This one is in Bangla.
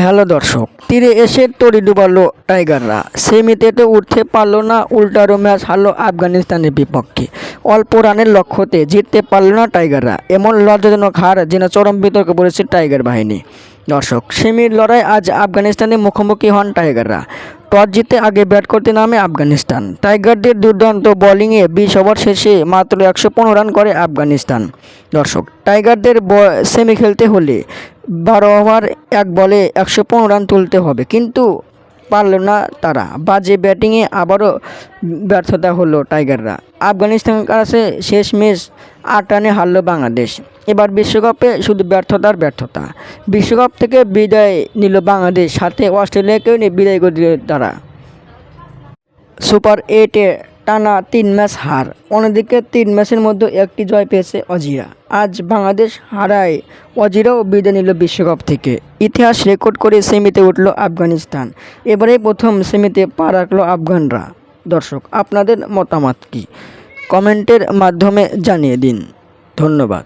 হ্যালো দর্শক, তীরে এসে তড়ি ডুবালো টাইগাররা। সেমিতে তো উঠতে পারলো না, উল্টারও ম্যাচ হারলো আফগানিস্তানের বিপক্ষে। অল্প রানের লক্ষ্যতে জিততে পারলো না টাইগাররা। এমন লজ্জাজনক হার যেন চরম বিতর্কে পড়েছে টাইগার বাহিনী। দর্শক, সেমির লড়াই আজ আফগানিস্তানের মুখোমুখি হন টাইগাররা। টস জিতে আগে ব্যাট করতে নামে আফগানিস্তান। টাইগারদের দুর্দান্ত বোলিংয়ে 20 ওভার শেষে মাত্র 115 রান করে আফগানিস্তান। দর্শক, টাইগারদের সেমি খেলতে হলে 12 ওভার 1 বলে 115 রান তুলতে হবে, কিন্তু পারল না তারা। বাজে ব্যাটিংয়ে আবারও ব্যর্থতা হলো টাইগাররা। আফগানিস্তানের কাছে শেষ ম্যাচ 8 রানে হারল বাংলাদেশ। এবার বিশ্বকাপে শুধু ব্যর্থতার ব্যর্থতা। বিশ্বকাপ থেকে বিদায় নিল বাংলাদেশ, সাথে অস্ট্রেলিয়াকেও বিদায় করে দিল তারা। সুপার 8-এ টানা 3 ম্যাচ হার। অন্যদিকে 3 ম্যাচের মধ্যে একটি জয় পেয়েছে অজিরা। আজ বাংলাদেশ হারায় অজিরাও বিদায় নিল বিশ্বকাপ থেকে। ইতিহাস রেকর্ড করে সেমিতে উঠল আফগানিস্তান। এবারে প্রথম সেমিতে পা রাখল আফগানরা। দর্শক, আপনাদের মতামত কি? কমেন্টের মাধ্যমে জানিয়ে দিন। ধন্যবাদ।